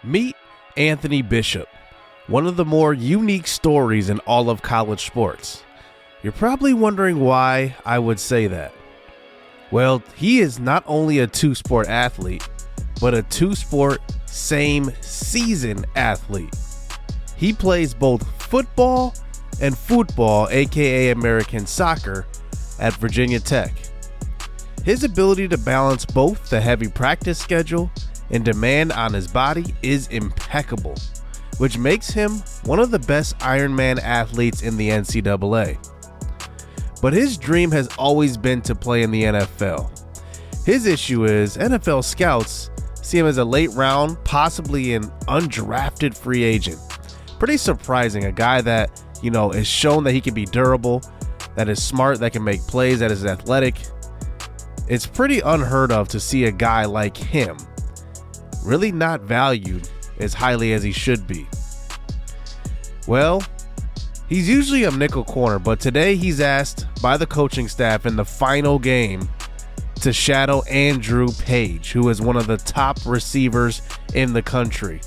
Meet Anthony Bishop, one of the more unique stories in all of college sports. You're probably wondering why I would say that. Well, he is not only a two-sport athlete, but a two-sport same season athlete. He plays both football and football, aka American soccer, at Virginia Tech. His ability to balance both the heavy practice schedule and demand on his body is impeccable, which makes him one of the best Ironman athletes in the NCAA. But his dream has always been to play in the NFL. His issue is NFL scouts see him as a late round, possibly an undrafted free agent. Pretty surprising, a guy that, is shown that he can be durable, that is smart, that can make plays, that is athletic. It's pretty unheard of to see a guy like him really not valued as highly as he should be. Well, he's usually a nickel corner, but today he's asked by the coaching staff in the final game to shadow Andrew Page, who is one of the top receivers in the country.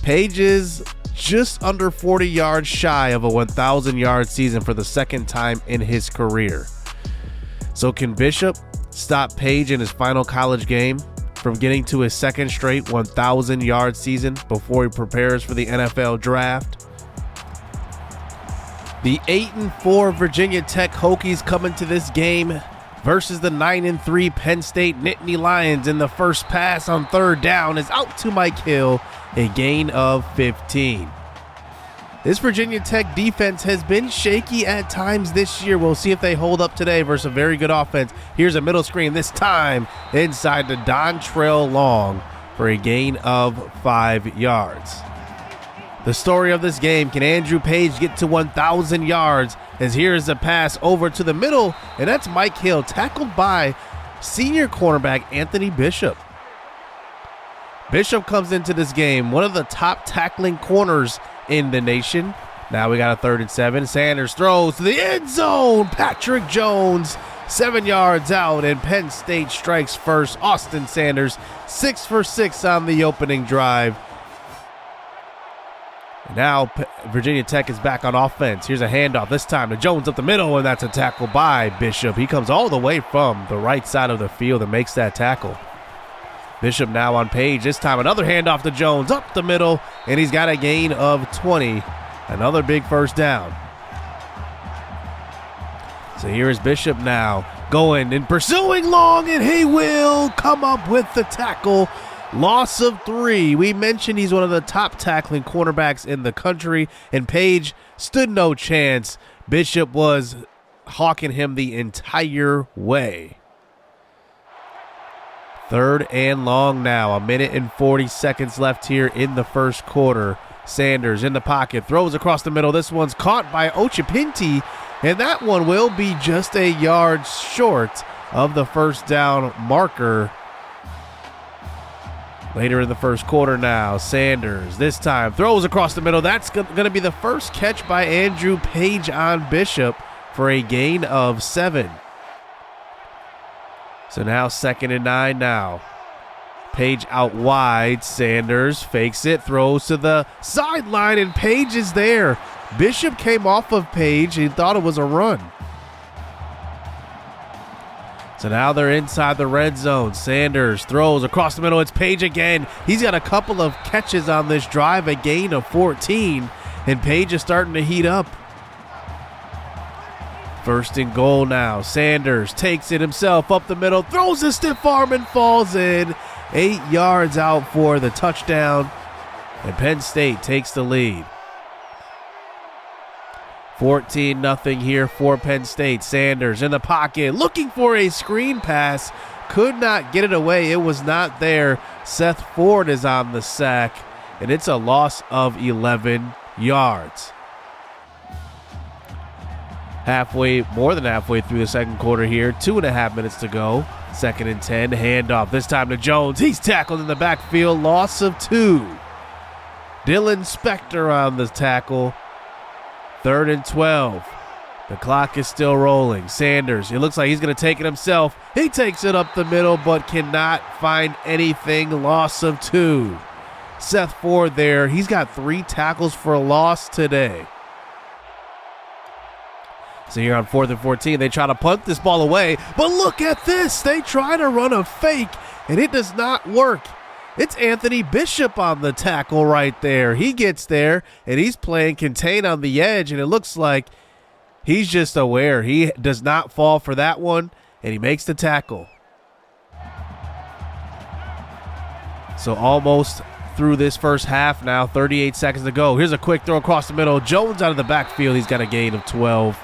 Page is just under 40 yards shy of a 1,000-yard season for the second time in his career. So can Bishop stop Page in his final college game from getting to his second straight 1,000-yard season before he prepares for the NFL draft? The 8-4 Virginia Tech Hokies come into this game versus the 9-3 Penn State Nittany Lions, and the first pass on third down is out to Mike Hill, a gain of 15. This Virginia Tech defense has been shaky at times this year. We'll see if they hold up today versus a very good offense. Here's a middle screen, this time inside to Dontrell Long for a gain of 5 yards. The story of this game, can Andrew Page get to 1,000 yards? As here's a pass over to the middle, and that's Mike Hill, tackled by senior cornerback Anthony Bishop. Bishop comes into this game, one of the top tackling corners in the nation. Now we got a 3rd and 7. Sanders throws to the end zone. Patrick Jones, 7 yards out, and Penn State strikes first. Austin Sanders, 6 for 6 on the opening drive. Now Virginia Tech is back on offense. Here's a handoff, this time to Jones up the middle, and that's a tackle by Bishop. He comes all the way from the right side of the field and makes that tackle. Bishop now on Page, this time another handoff to Jones up the middle, and he's got a gain of 20. Another big first down. So here is Bishop now going and pursuing Long, and he will come up with the tackle. Loss of 3. We mentioned he's one of the top tackling cornerbacks in the country, and Page stood no chance. Bishop was hawking him the entire way. 3rd and long now. 1:40 seconds left here in the first quarter. Sanders in the pocket, throws across the middle. This one's caught by Ochipinti, and that one will be just a yard short of the first down marker. Later in the first quarter now, Sanders this time throws across the middle. That's going to be the first catch by Andrew Page on Bishop for a gain of 7. So now 2nd and 9 now. Page out wide. Sanders fakes it, throws to the sideline, and Page is there. Bishop came off of Page. He thought it was a run. So now they're inside the red zone. Sanders throws across the middle. It's Page again. He's got a couple of catches on this drive, a gain of 14, and Page is starting to heat up. 1st and goal now. Sanders takes it himself up the middle, throws a stiff arm and falls in. 8 yards out for the touchdown, and Penn State takes the lead. 14-0 here for Penn State. Sanders in the pocket, looking for a screen pass. Could not get it away. It was not there. Seth Ford is on the sack, and it's a loss of 11 yards. More than halfway through the second quarter here. 2.5 minutes to go. 2nd and 10. Handoff, this time to Jones. He's tackled in the backfield. Loss of 2. Dylan Spector on the tackle. 3rd and 12. The clock is still rolling. Sanders, it looks like he's going to take it himself. He takes it up the middle, but cannot find anything. Loss of 2. Seth Ford there. He's got 3 tackles for a loss today. So here on 4th and 14, they try to punt this ball away, but look at this. They try to run a fake, and it does not work. It's Anthony Bishop on the tackle right there. He gets there, and he's playing contain on the edge, and it looks like he's just aware. He does not fall for that one, and he makes the tackle. So almost through this first half now, 38 seconds to go. Here's a quick throw across the middle. Jones out of the backfield. He's got a gain of 12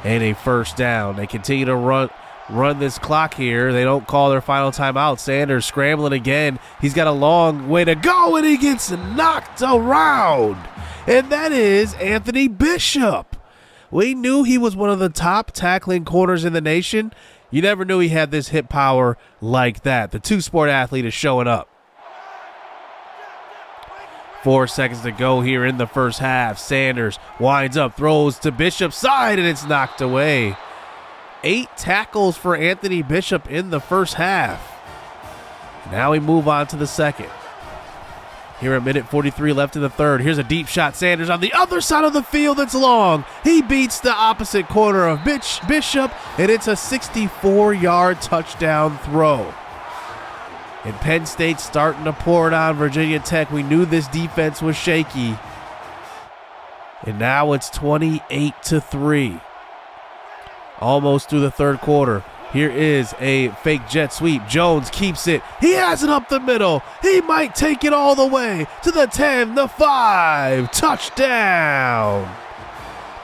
and a first down. They continue to run this clock here. They don't call their final timeout. Sanders scrambling again. He's got a long way to go, and he gets knocked around. And that is Anthony Bishop. We knew he was one of the top tackling corners in the nation. You never knew he had this hit power like that. The two-sport athlete is showing up. 4 seconds to go here in the first half. Sanders winds up, throws to Bishop's side, and it's knocked away. 8 tackles for Anthony Bishop in the first half. Now we move on to the second. Here a minute 43 left in the third. Here's a deep shot. Sanders on the other side of the field. It's long. He beats the opposite corner of Bishop, and it's a 64-yard touchdown throw. And Penn State starting to pour it on Virginia Tech. We knew this defense was shaky. And now it's 28-3. Almost through the third quarter. Here is a fake jet sweep. Jones keeps it. He has it up the middle. He might take it all the way to the 10, the 5. Touchdown.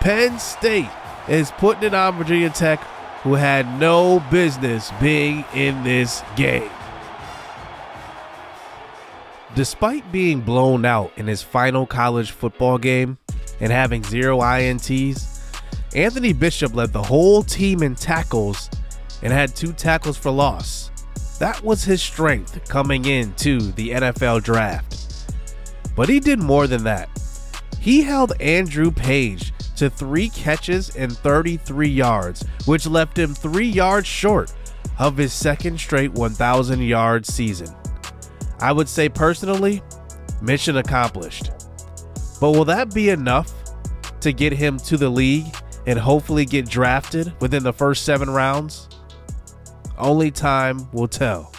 Penn State is putting it on Virginia Tech, who had no business being in this game. Despite being blown out in his final college football game and having 0 INTs, Anthony Bishop led the whole team in tackles and had 2 tackles for loss. That was his strength coming into the NFL draft. But he did more than that. He held Andrew Page to 3 catches and 33 yards, which left him 3 yards short of his second straight 1,000-yard season. I would say personally, mission accomplished. But will that be enough to get him to the league and hopefully get drafted within the first 7 rounds? Only time will tell.